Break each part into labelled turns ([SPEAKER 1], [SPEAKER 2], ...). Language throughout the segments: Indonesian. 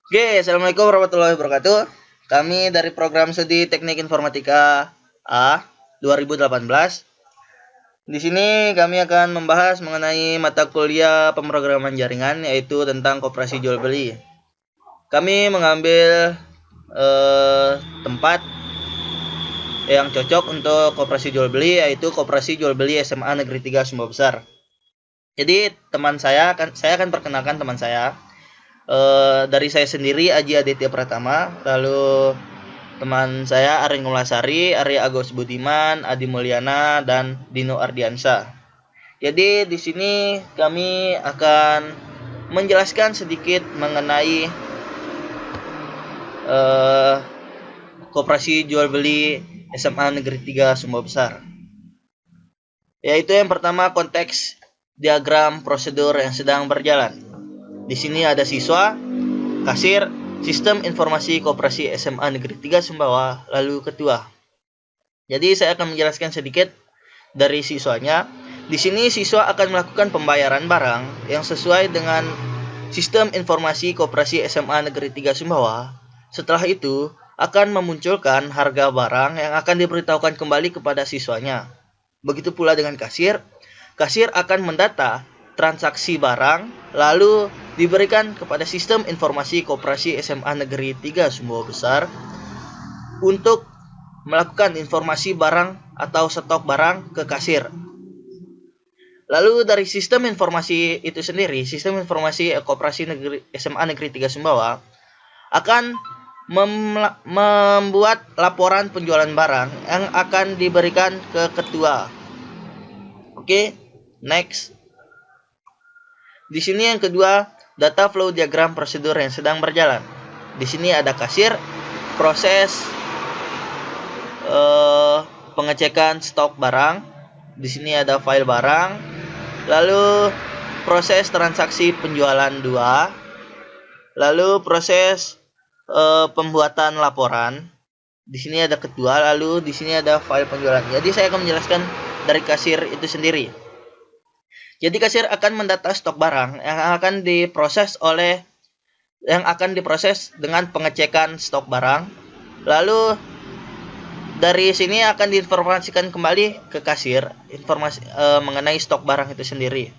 [SPEAKER 1] Oke, assalamualaikum warahmatullahi wabarakatuh. Kami dari program studi Teknik Informatika A 2018. Di sini kami akan membahas mengenai mata kuliah pemrograman jaringan, yaitu tentang koperasi jual beli. Kami mengambil tempat yang cocok untuk koperasi jual beli, yaitu koperasi jual beli SMA Negeri 3 Sumba Besar. Jadi saya akan perkenalkan teman saya. Dari saya sendiri Aji Aditya Pratama, lalu teman saya Ari Ngulasari, Ari Agus Budiman, Adi Mulyana, dan Dino Ardiansa. Jadi di sini kami akan menjelaskan sedikit mengenai koperasi jual beli SMA Negeri 3 Sumba Besar. Yaitu yang pertama, konteks diagram prosedur yang sedang berjalan. Di sini ada siswa, kasir, sistem informasi koperasi SMA Negeri 3 Sumbawa, lalu ketua. Jadi saya akan menjelaskan sedikit dari siswanya. Di sini siswa akan melakukan pembayaran barang yang sesuai dengan sistem informasi koperasi SMA Negeri 3 Sumbawa. Setelah itu akan memunculkan harga barang yang akan diberitahukan kembali kepada siswanya. Begitu pula dengan kasir. Kasir akan mendata transaksi barang lalu diberikan kepada sistem informasi koperasi SMA Negeri 3 Sumbawa Besar untuk melakukan informasi barang atau stok barang ke kasir. Lalu dari sistem informasi itu sendiri, sistem informasi koperasi SMA Negeri 3 Sumbawa akan membuat laporan penjualan barang yang akan diberikan ke ketua. Oke, next. Di sini yang kedua, data flow diagram prosedur yang sedang berjalan. Di sini ada kasir, proses pengecekan stok barang. Di sini ada file barang. Lalu proses transaksi penjualan 2. Lalu proses pembuatan laporan. Di sini ada ketua, lalu di sini ada file penjualan. Jadi saya akan menjelaskan dari kasir itu sendiri. Jadi kasir akan mendata stok barang yang akan diproses dengan pengecekan stok barang. Lalu dari sini akan diinformasikan kembali ke kasir informasi mengenai stok barang itu sendiri.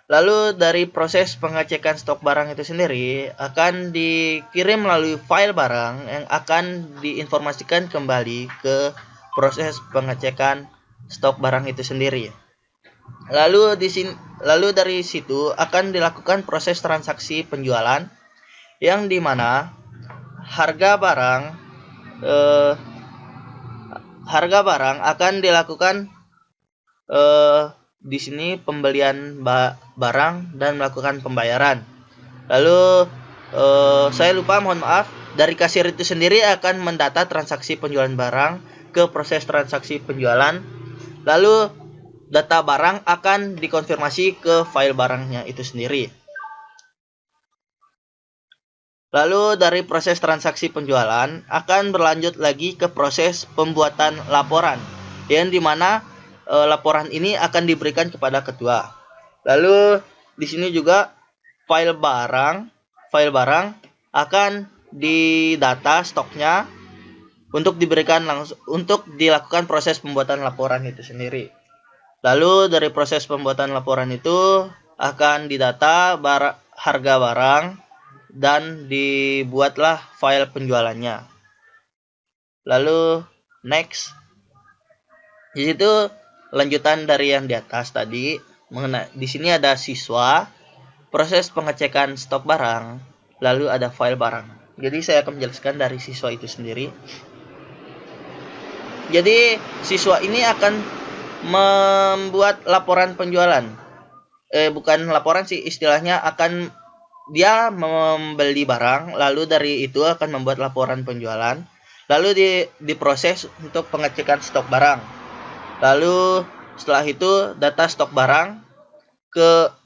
[SPEAKER 1] Lalu dari proses pengecekan stok barang itu sendiri akan dikirim melalui file barang yang akan diinformasikan kembali ke proses pengecekan stok barang itu sendiri. Lalu dari situ akan dilakukan proses transaksi penjualan yang dimana harga barang akan dilakukan di sini pembelian barang dan melakukan pembayaran. Lalu saya lupa, mohon maaf. Dari kasir itu sendiri akan mendata transaksi penjualan barang ke proses transaksi penjualan. Lalu data barang akan dikonfirmasi ke file barangnya itu sendiri. Lalu dari proses transaksi penjualan akan berlanjut lagi ke proses pembuatan laporan, yang dimana laporan ini akan diberikan kepada ketua. Lalu di sini juga file barang akan didata stoknya untuk dilakukan proses pembuatan laporan itu sendiri. Lalu dari proses pembuatan laporan itu akan didata harga barang dan dibuatlah file penjualannya. Lalu next. Di situ lanjutan dari yang di atas tadi, di sini ada siswa, proses pengecekan stok barang, lalu ada file barang. Jadi saya akan menjelaskan dari siswa itu sendiri. Jadi siswa ini akan membuat laporan penjualan. Bukan laporan sih, istilahnya akan dia membeli barang, lalu dari itu akan membuat laporan penjualan, lalu diproses untuk pengecekan stok barang. Lalu setelah itu data stok barang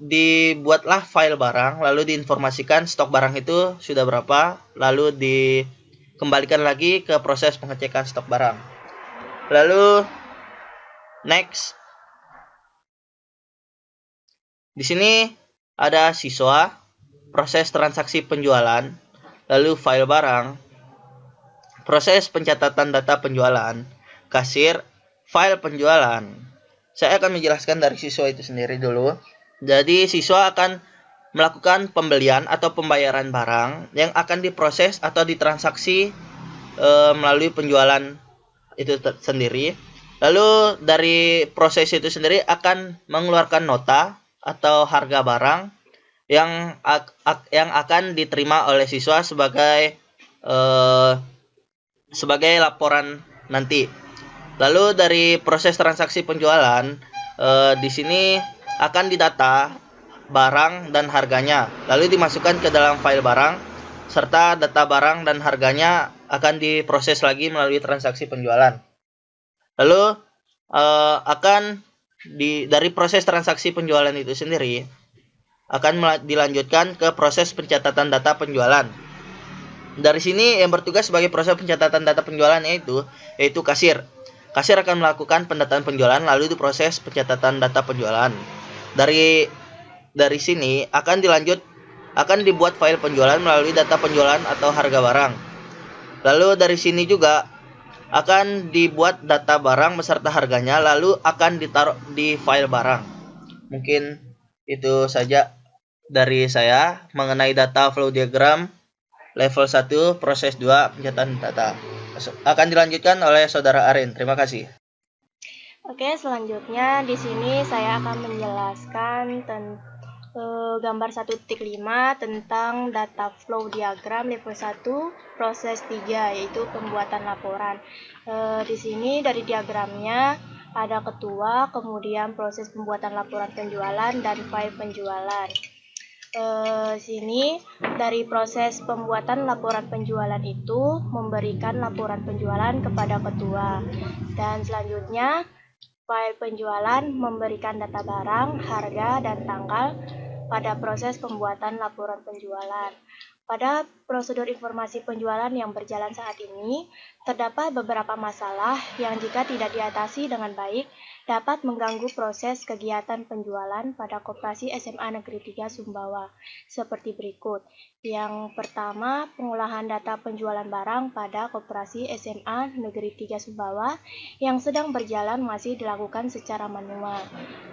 [SPEAKER 1] dibuatlah file barang, lalu diinformasikan stok barang itu sudah berapa, lalu dikembalikan lagi ke proses pengecekan stok barang. Lalu next. Di sini ada siswa, proses transaksi penjualan. lalu file barang, proses pencatatan data penjualan, kasir, file penjualan. Saya akan menjelaskan dari siswa itu sendiri dulu. Jadi siswa akan melakukan pembelian atau pembayaran barang yang akan diproses atau ditransaksi melalui penjualan itu sendiri. Lalu dari proses itu sendiri akan mengeluarkan nota atau harga barang yang akan diterima oleh siswa sebagai laporan nanti. Lalu dari proses transaksi penjualan di sini akan didata barang dan harganya, lalu dimasukkan ke dalam file barang serta data barang dan harganya akan diproses lagi melalui transaksi penjualan. Lalu dari proses transaksi penjualan itu sendiri akan dilanjutkan ke proses pencatatan data penjualan. Dari sini yang bertugas sebagai proses pencatatan data penjualan yaitu kasir. Kasir akan melakukan pendataan penjualan lalu diproses pencatatan data penjualan. Dari sini akan dibuat file penjualan melalui data penjualan atau harga barang. Lalu dari sini juga akan dibuat data barang beserta harganya lalu akan ditaruh di file barang. Mungkin itu saja dari saya mengenai data flow diagram level 1 proses 2 pencatatan data. Akan dilanjutkan oleh Saudara Arin. Terima kasih.
[SPEAKER 2] Oke, selanjutnya di sini saya akan menjelaskan gambar 1.5 tentang data flow diagram level 1 proses 3 yaitu pembuatan laporan. Di sini dari diagramnya ada ketua, kemudian proses pembuatan laporan penjualan dan file penjualan. Sini dari proses pembuatan laporan penjualan itu memberikan laporan penjualan kepada ketua, dan selanjutnya file penjualan memberikan data barang, harga, dan tanggal pada proses pembuatan laporan penjualan. Pada prosedur informasi penjualan yang berjalan saat ini, terdapat beberapa masalah yang jika tidak diatasi dengan baik, dapat mengganggu proses kegiatan penjualan pada Koperasi SMA Negeri 3 Sumbawa, seperti berikut. Yang pertama, pengolahan data penjualan barang pada Koperasi SMA Negeri 3 Sumbawa yang sedang berjalan masih dilakukan secara manual.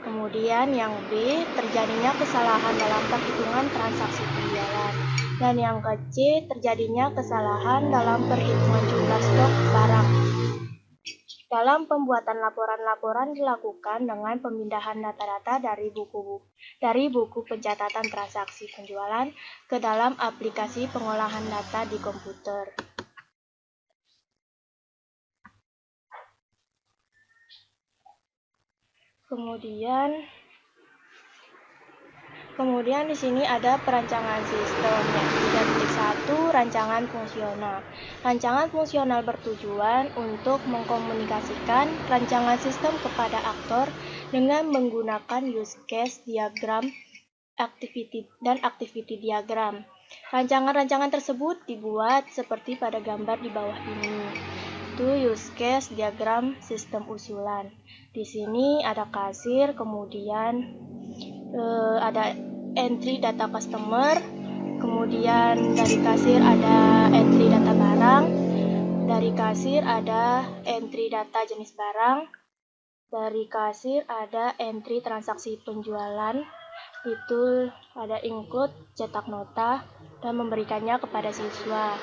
[SPEAKER 2] Kemudian yang B, terjadinya kesalahan dalam perhitungan transaksi penjualan. Dan yang C, terjadinya kesalahan dalam perhitungan jumlah stok barang. Dalam pembuatan laporan-laporan dilakukan dengan pemindahan data-data dari buku pencatatan transaksi penjualan ke dalam aplikasi pengolahan data di komputer. Kemudian di sini ada perancangan sistem yang 3.1 rancangan fungsional. Rancangan fungsional bertujuan untuk mengkomunikasikan rancangan sistem kepada aktor dengan menggunakan use case diagram dan activity diagram. Rancangan-rancangan tersebut dibuat seperti pada gambar di bawah ini. Itu use case diagram sistem usulan. Di sini ada kasir, kemudian ada entry data customer, kemudian dari kasir ada entry data barang, dari kasir ada entry data jenis barang, dari kasir ada entry transaksi penjualan, itu ada include cetak nota dan memberikannya kepada siswa.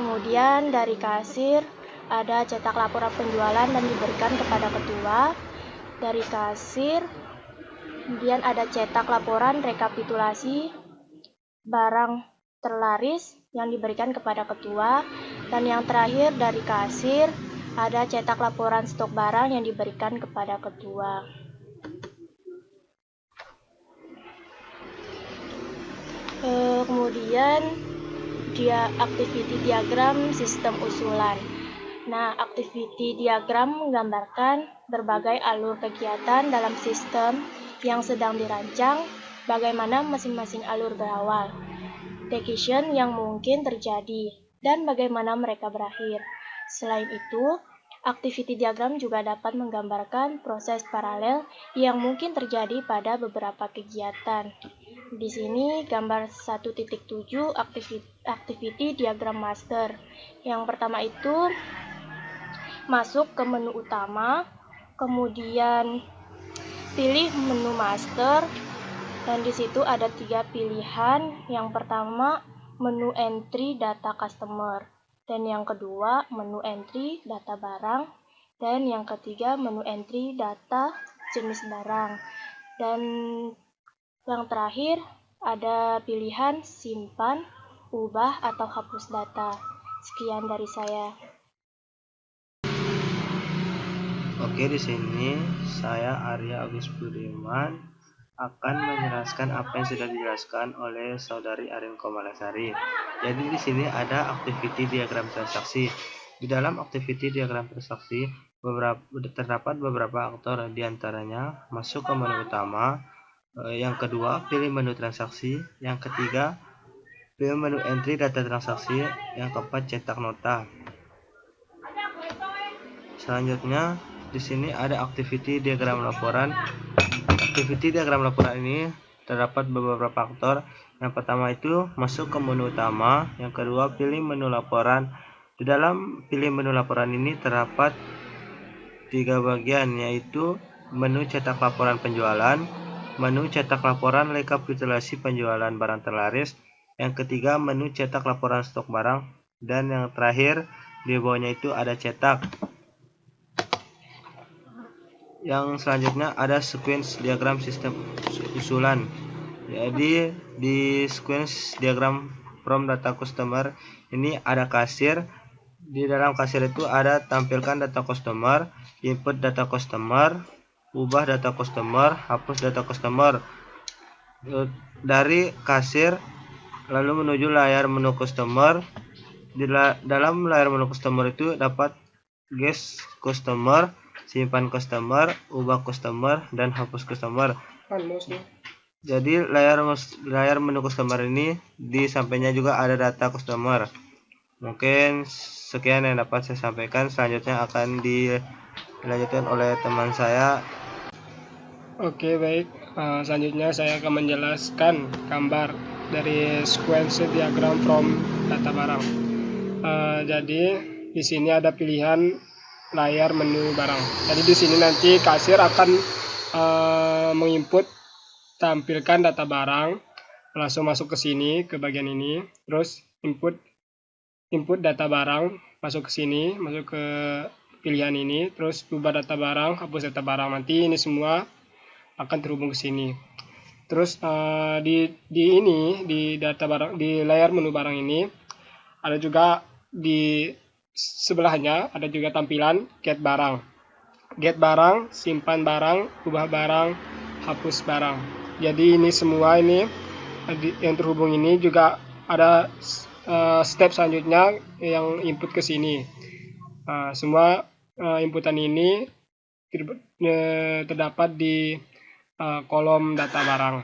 [SPEAKER 2] Kemudian dari kasir ada cetak laporan penjualan dan diberikan kepada ketua. Dari kasir kemudian ada cetak laporan rekapitulasi barang terlaris yang diberikan kepada ketua. Dan yang terakhir dari kasir ada cetak laporan stok barang yang diberikan kepada ketua. Kemudian activity diagram sistem usulan. Nah, activity diagram menggambarkan berbagai alur kegiatan dalam sistem yang sedang dirancang, bagaimana masing-masing alur berawal, decision yang mungkin terjadi, dan bagaimana mereka berakhir. Selain itu, activity diagram juga dapat menggambarkan proses paralel yang mungkin terjadi pada beberapa kegiatan. Di sini gambar 1.7 activity diagram master. Yang pertama itu masuk ke menu utama, kemudian pilih menu master, dan di situ ada 3 pilihan. Yang pertama menu entry data customer, dan yang kedua menu entry data barang, dan yang ketiga menu entry data jenis barang, dan yang terakhir ada pilihan simpan, ubah, atau hapus data. Sekian dari saya.
[SPEAKER 3] Oke, di sini saya Arya Agus Budiman akan menjelaskan apa yang sudah dijelaskan oleh Saudari Arin Komalasari. Jadi di sini ada activity diagram transaksi. Di dalam activity diagram transaksi terdapat beberapa aktor, diantaranya masuk ke menu utama, yang kedua pilih menu transaksi, yang ketiga pilih menu entry data transaksi, yang keempat cetak nota. Selanjutnya di sini ada activity diagram laporan. Activity diagram laporan ini terdapat beberapa faktor. Yang pertama itu masuk ke menu utama, yang kedua pilih menu laporan. Di dalam pilih menu laporan ini terdapat 3 bagian, yaitu menu cetak laporan penjualan, menu cetak laporan rekapitulasi penjualan barang terlaris, yang ketiga menu cetak laporan stok barang, dan yang terakhir di bawahnya itu ada cetak. Yang selanjutnya ada sequence diagram sistem usulan. Jadi di sequence diagram from data customer ini ada kasir. Di dalam kasir itu ada tampilkan data customer, input data customer, ubah data customer, hapus data customer. Dari kasir lalu menuju layar menu customer. Di dalam layar menu customer itu dapat guest customer, simpan customer, ubah customer, dan hapus customer. Jadi layar menu customer ini di sampingnya juga ada data customer. Mungkin sekian yang dapat saya sampaikan. Selanjutnya akan dilanjutkan oleh teman saya.
[SPEAKER 4] Oke, baik. Selanjutnya saya akan menjelaskan gambar dari sequence diagram from data barang. Jadi di sini ada pilihan layar menu barang. Jadi di sini nanti kasir akan menginput tampilkan data barang, langsung masuk ke sini ke bagian ini, terus input data barang, masuk ke sini, masuk ke pilihan ini, terus ubah data barang, hapus data barang. Nanti ini semua akan terhubung ke sini. Terus di data barang, di layar menu barang ini ada juga di sebelahnya ada juga tampilan get barang, simpan barang, ubah barang, hapus barang. Jadi ini semua ini yang terhubung ini juga ada step selanjutnya yang input ke sini. Semua inputan ini terdapat di kolom data barang.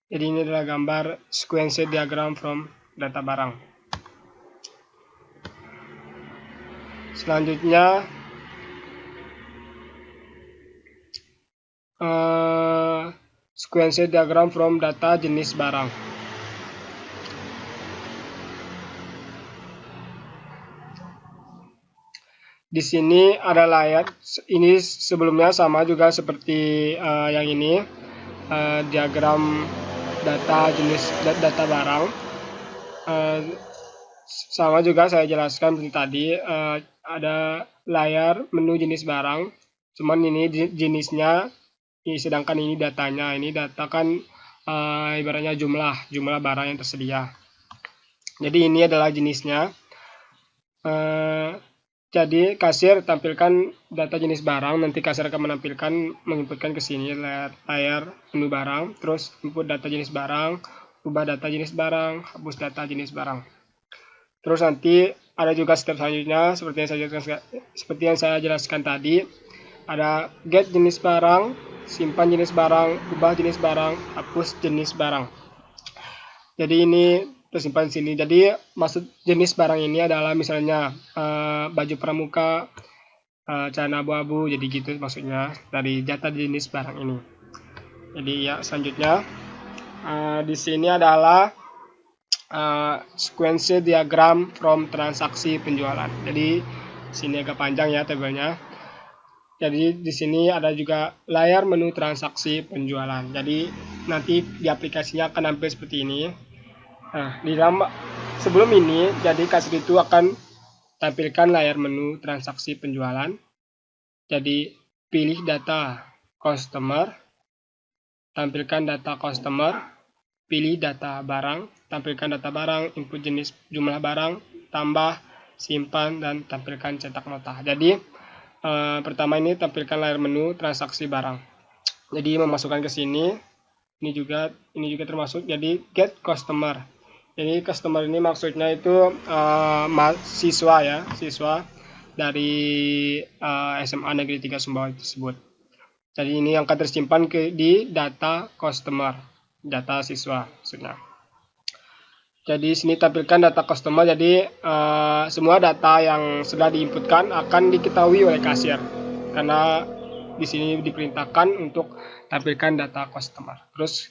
[SPEAKER 4] Jadi ini adalah gambar sequence diagram from data barang. Selanjutnya sequence diagram from data jenis barang. Di sini ada layar. Ini sebelumnya sama juga seperti yang ini, diagram data jenis data barang. Sama juga saya jelaskan seperti tadi, ada layar menu jenis barang, cuman ini jenisnya, sedangkan ini datanya. Ini data kan ibaratnya jumlah barang yang tersedia. Jadi ini adalah jenisnya. Jadi kasir tampilkan data jenis barang, nanti kasir akan menginputkan ke sini layar menu barang, terus input data jenis barang, ubah data jenis barang, hapus data jenis barang. Terus nanti ada juga step selanjutnya seperti yang saya jelaskan tadi, ada get jenis barang, simpan jenis barang, ubah jenis barang, hapus jenis barang. Jadi ini tersimpan di sini. Jadi maksud jenis barang ini adalah misalnya baju pramuka, celana abu-abu, jadi gitu maksudnya dari data jenis barang ini. Jadi ya selanjutnya Di sini adalah sequence diagram from transaksi penjualan. Jadi sini agak panjang ya tabelnya. Jadi di sini ada juga layar menu transaksi penjualan. Jadi nanti di aplikasinya akan tampil seperti ini. Nah, di dalam sebelum ini, jadi kasir itu akan tampilkan layar menu transaksi penjualan. Jadi pilih data customer, tampilkan data customer, pilih data barang, tampilkan data barang, input jenis jumlah barang, tambah, simpan, dan tampilkan cetak nota. Jadi pertama ini tampilkan layar menu transaksi barang. Jadi memasukkan ke sini, ini juga termasuk. Jadi get customer. Jadi customer ini maksudnya itu mahasiswa ya, siswa dari SMA Negeri 3 Sumbawa tersebut. Jadi ini yang akan tersimpan di data customer, data siswa maksudnya. Jadi sini tampilkan data customer. Jadi semua data yang sudah diinputkan akan diketahui oleh kasir karena di sini diperintahkan untuk tampilkan data customer. Terus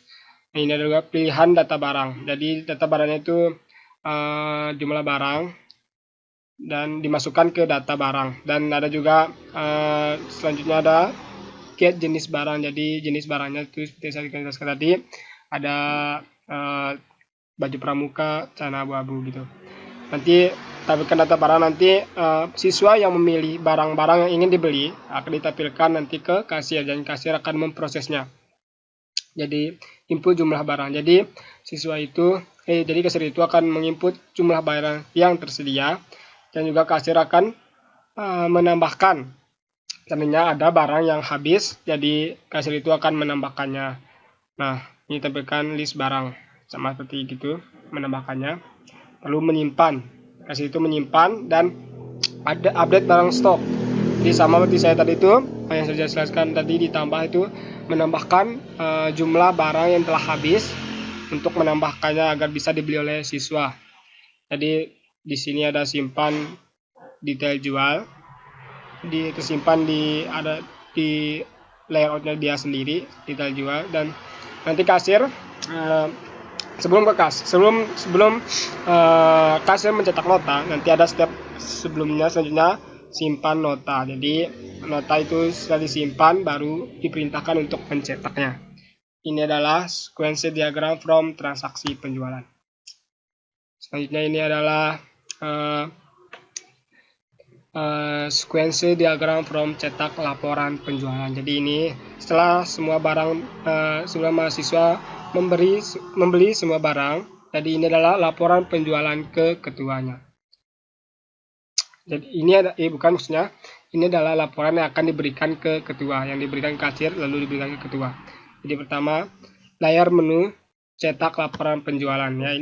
[SPEAKER 4] ini ada juga pilihan data barang. Jadi data barangnya itu jumlah barang dan dimasukkan ke data barang. Dan ada juga selanjutnya ada get jenis barang. Jadi jenis barangnya itu seperti saya jelaskan tadi, ada baju pramuka, celana abu-abu gitu. Nanti tampilkan data barang, nanti siswa yang memilih barang-barang yang ingin dibeli akan ditampilkan nanti ke kasir dan kasir akan memprosesnya. Jadi input jumlah barang. Jadi siswa itu jadi kasir itu akan menginput jumlah barang yang tersedia dan juga kasir akan menambahkan. Seandainya ada barang yang habis, jadi kasir itu akan menambahkannya. Nah, ini tampilkan list barang. Sama seperti gitu, menambahkannya. Lalu menyimpan, kasih itu menyimpan dan ada update barang stok. Jadi sama seperti saya tadi itu yang saya jelaskan tadi, ditambah itu menambahkan jumlah barang yang telah habis untuk menambahkannya agar bisa dibeli oleh siswa. Jadi di sini ada simpan detail jual, tersimpan ada di layoutnya dia sendiri detail jual. Dan nanti kasir sebelum kasir mencetak nota, nanti ada step selanjutnya simpan nota. Jadi nota itu sudah disimpan baru diperintahkan untuk mencetaknya. Ini adalah sequence diagram from transaksi penjualan. Selanjutnya ini adalah sequence diagram from cetak laporan penjualan. Jadi ini setelah semua semua mahasiswa membeli semua barang, jadi ini adalah laporan penjualan ke ketuanya. Jadi ini ini adalah laporan yang akan diberikan ke ketua, yang diberikan kasir lalu diberikan ke ketua. Jadi pertama layar menu cetak laporan penjualan ya,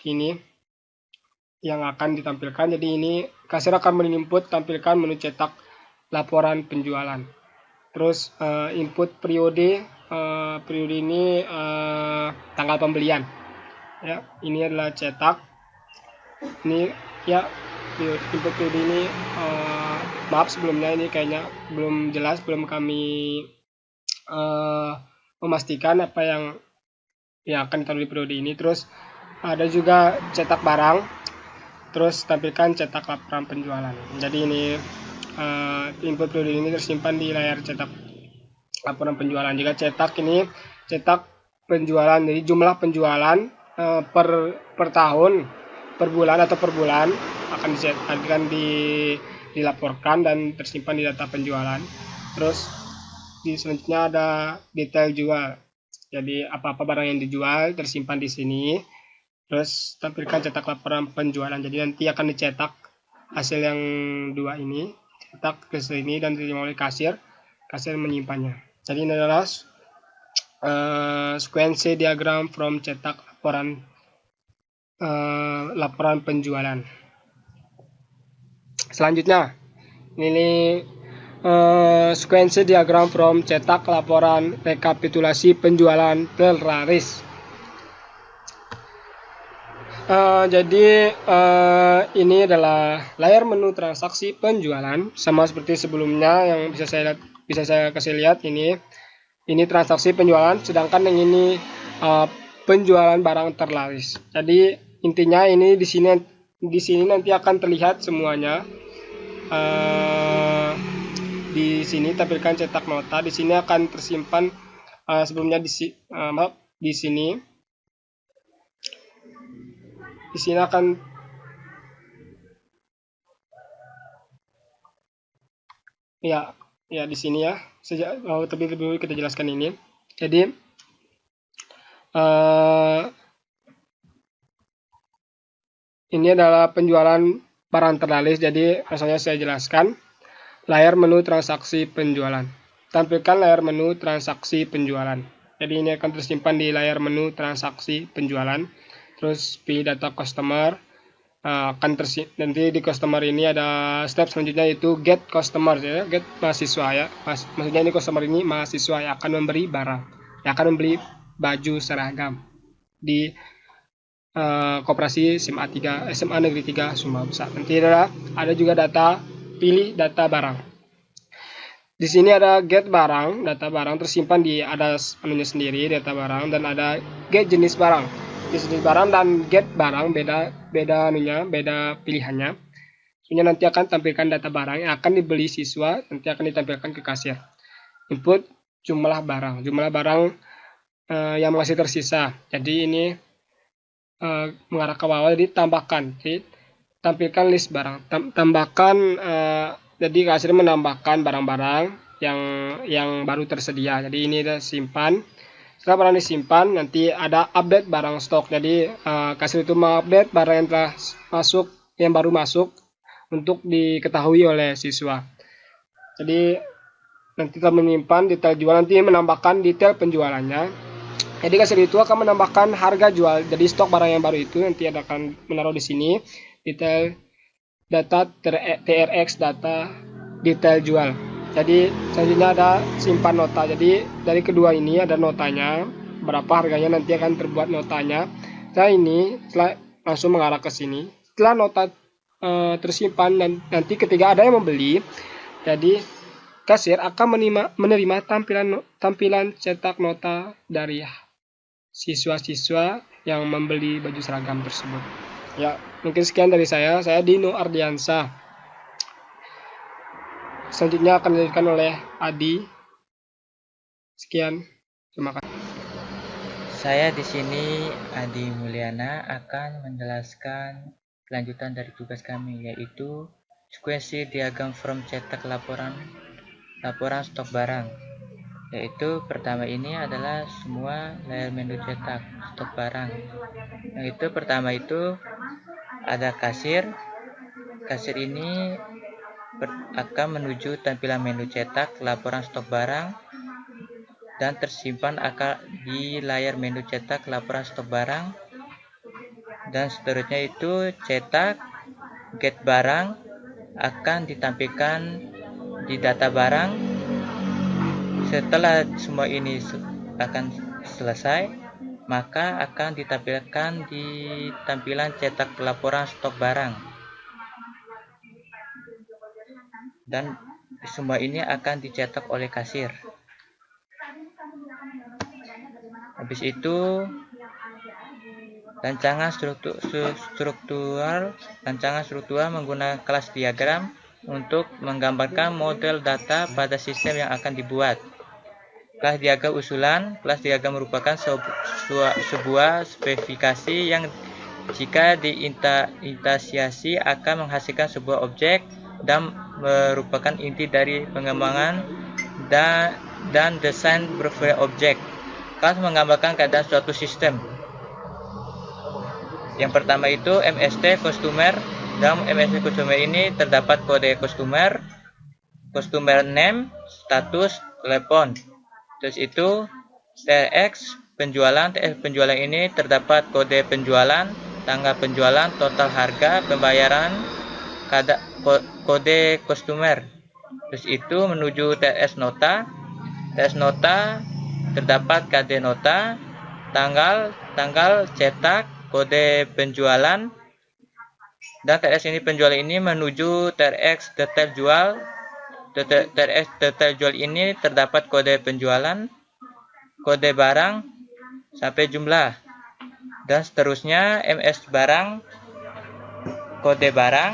[SPEAKER 4] ini yang akan ditampilkan. Jadi ini kasir akan menginput tampilkan menu cetak laporan penjualan. Terus input periode ini tanggal pembelian ya, ini adalah cetak. Ini ya input periode ini maaf sebelumnya ini kayaknya belum jelas, belum kami memastikan apa yang akan ditaruh di periode ini. Terus ada juga cetak barang, terus tampilkan cetak laporan penjualan. Jadi ini input periode ini tersimpan di layar cetak laporan penjualan. Jika cetak ini cetak penjualan, jadi jumlah penjualan per tahun, per bulan atau per bulan akan dilaporkan dan tersimpan di data penjualan. Terus selanjutnya ada detail jual. Jadi apa-apa barang yang dijual tersimpan di sini. Terus tampilkan cetak laporan penjualan. Jadi nanti akan dicetak hasil yang dua ini, cetak ke sini dan diterima oleh kasir. Kasir menyimpannya. Jadi ini adalah sequence diagram from cetak laporan penjualan. Selanjutnya ini sequence diagram from cetak laporan rekapitulasi penjualan terlaris. Jadi ini adalah layar menu transaksi penjualan sama seperti sebelumnya yang bisa saya kasih lihat. Ini transaksi penjualan, sedangkan yang ini penjualan barang terlaris. Jadi intinya ini di sini nanti akan terlihat semuanya. Di sini tampilkan cetak nota. Di sini akan tersimpan sebelumnya di sini. Di sini akan ya di sini ya. Terlebih dahulu kita jelaskan ini. Jadi ini adalah penjualan barang terlaris. Jadi rasanya saya jelaskan. Layar menu transaksi penjualan. Tampilkan layar menu transaksi penjualan. Jadi ini akan tersimpan di layar menu transaksi penjualan. Terus pilih data customer. Nanti di customer ini ada step selanjutnya, yaitu get customer ya, get mahasiswa ya. Maksudnya ini customer ini mahasiswa yang akan memberi barang, yang akan membeli baju seragam di Koperasi SMA Negeri 3 Sumba Besar. Nanti ada juga data, pilih data barang. Di sini ada get barang, data barang tersimpan ada menunya sendiri, data barang, dan ada get jenis barang. Jenis barang dan get barang beda pilihannya. Ini nanti akan tampilkan data barang yang akan dibeli siswa, nanti akan ditampilkan ke kasir. Input jumlah barang yang masih tersisa. Jadi ini mengarah ke bawah, jadi tambahkan. Jadi tampilkan list barang, tambahkan. Jadi kasir menambahkan barang-barang yang baru tersedia. Jadi ini kita simpan. Setelah barang disimpan, nanti ada update barang stok. Jadi kasir itu mengupdate barang yang telah masuk, yang baru masuk, untuk diketahui oleh siswa. Jadi nanti kita menyimpan detail jual, nanti menambahkan detail penjualannya. Jadi kasir itu akan menambahkan harga jual. Jadi stok barang yang baru itu nanti akan menaruh di sini detail data TRX, data detail jual. Jadi selanjutnya ada simpan nota. Jadi dari kedua ini ada notanya, berapa harganya, nanti akan terbuat notanya. Setelah langsung mengarah ke sini. Setelah nota tersimpan dan nanti ketika ada yang membeli, jadi kasir akan menerima tampilan cetak nota dari siswa-siswa yang membeli baju seragam tersebut. Ya, mungkin sekian dari saya. Saya Dino Ardiansa. Selanjutnya akan dilanjutkan oleh Adi. Sekian, terima kasih.
[SPEAKER 5] Saya di sini Adi Mulyana akan menjelaskan kelanjutan dari tugas kami, yaitu sekuensi diagram from cetak laporan stok barang. Yaitu pertama ini adalah semua layar menu cetak stok barang. Yang itu pertama itu ada kasir. Kasir ini akan menuju tampilan menu cetak laporan stok barang dan tersimpan akan di layar menu cetak laporan stok barang. Dan seterusnya itu cetak get barang akan ditampilkan di data barang. Setelah semua ini akan selesai, maka akan ditampilkan di tampilan cetak laporan stok barang. Dan semua ini akan dicetak oleh kasir. Habis itu rancangan struktural menggunakan kelas diagram untuk menggambarkan model data pada sistem yang akan dibuat. Kelas diagram usulan. Kelas diagram merupakan sebuah spesifikasi yang jika diinisiasi akan menghasilkan sebuah objek dan merupakan inti dari pengembangan dan desain berbagai objek. Kelas menggambarkan keadaan suatu sistem. Yang pertama itu MST customer. Dalam MST customer ini terdapat kode customer name, status, telepon. Terus itu TRX penjualan. TRX penjualan ini terdapat kode penjualan, tanggal penjualan, total harga, pembayaran, kode customer. Terus itu menuju TRS nota. TRS nota terdapat kode nota, tanggal cetak, kode penjualan. Dan TRS ini penjualan ini menuju TRX detail jual. TRX detail jual ini terdapat kode penjualan, kode barang, sampai jumlah. Dan seterusnya MS barang, kode barang,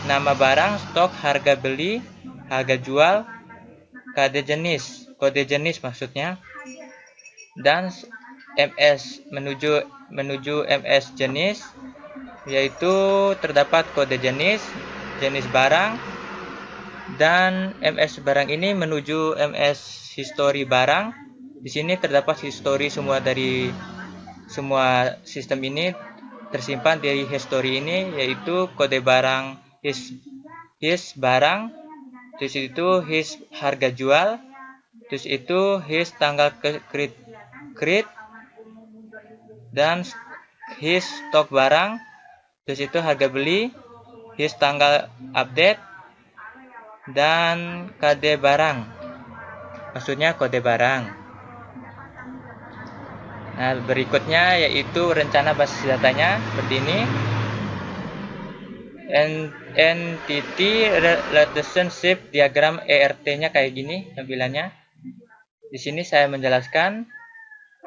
[SPEAKER 5] nama barang, stok, harga beli, harga jual, kode jenis maksudnya. Dan MS menuju MS jenis, yaitu terdapat kode jenis barang, dan MS barang ini menuju MS history barang. Di sini terdapat history semua sistem ini tersimpan di history ini, yaitu kode barang his barang, terus itu his harga jual, terus itu his tanggal create, dan his stok barang, terus itu harga beli, his tanggal update, dan kode barang, maksudnya kode barang. Nah, berikutnya yaitu rencana basis datanya seperti ini. Entity relationship diagram ERT-nya kayak gini tampilannya. Di sini saya menjelaskan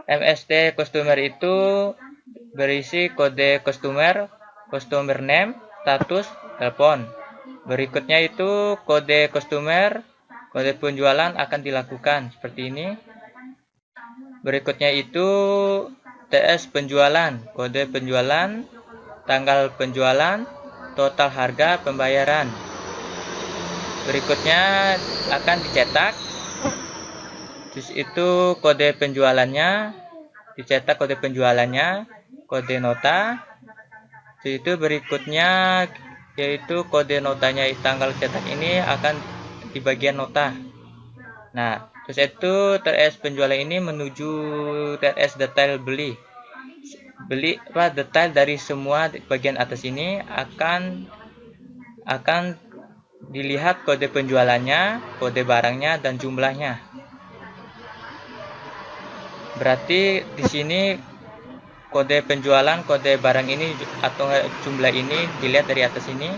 [SPEAKER 5] MST customer itu berisi kode customer name, status, telepon. Berikutnya itu kode customer, kode penjualan akan dilakukan seperti ini. Berikutnya itu TS penjualan, kode penjualan, tanggal penjualan, total harga pembayaran. Berikutnya akan dicetak. Terus itu kode penjualannya, dicetak kode penjualannya, kode nota. Terus itu berikutnya yaitu kode notanya, tanggal cetak ini akan di bagian nota. Nah, terus itu TS penjualan ini menuju TS detail beli detail dari semua bagian atas ini akan dilihat kode penjualannya, kode barangnya, dan jumlahnya. Berarti di sini kode penjualan, kode barang ini atau jumlah ini dilihat dari atas ini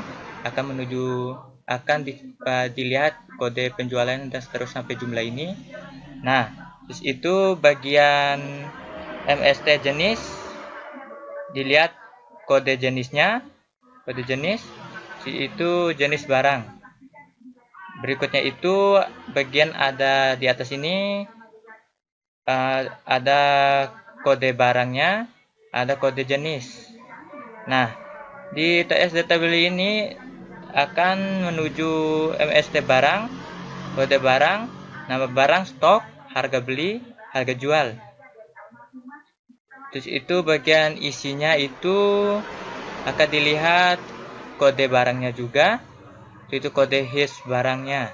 [SPEAKER 5] akan dilihat kode penjualan dan seterusnya sampai jumlah ini. Nah, terus itu bagian MST jenis, dilihat kode jenisnya, kode jenis, itu jenis barang. Berikutnya itu bagian ada di atas ini ada kode barangnya, ada kode jenis. Nah, di TS data beli ini akan menuju MST barang, kode barang, nama barang, stok, harga beli, harga jual. Terus itu bagian isinya itu akan dilihat kode barangnya juga, itu kode his barangnya.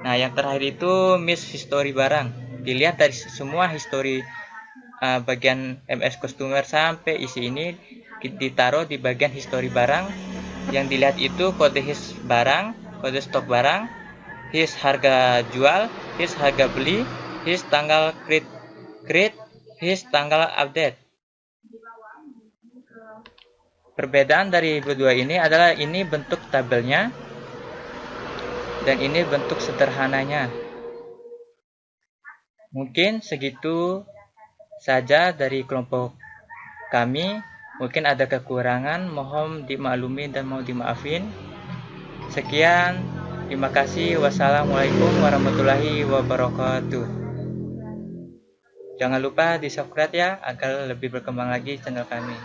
[SPEAKER 5] Nah, yang terakhir itu miss history barang, dilihat dari semua history bagian MS customer sampai isi ini ditaruh di bagian history barang. Yang dilihat itu kode his barang, kode stok barang, his harga jual, his harga beli, his tanggal create, his tanggal update. Perbedaan dari berdua ini adalah ini bentuk tabelnya dan ini bentuk sederhananya. Mungkin segitu saja dari kelompok kami. Mungkin ada kekurangan, mohon dimaklumi dan mau dimaafin. Sekian, terima kasih. Wassalamualaikum warahmatullahi wabarakatuh. Jangan lupa di subscribe ya, agar lebih berkembang lagi channel kami.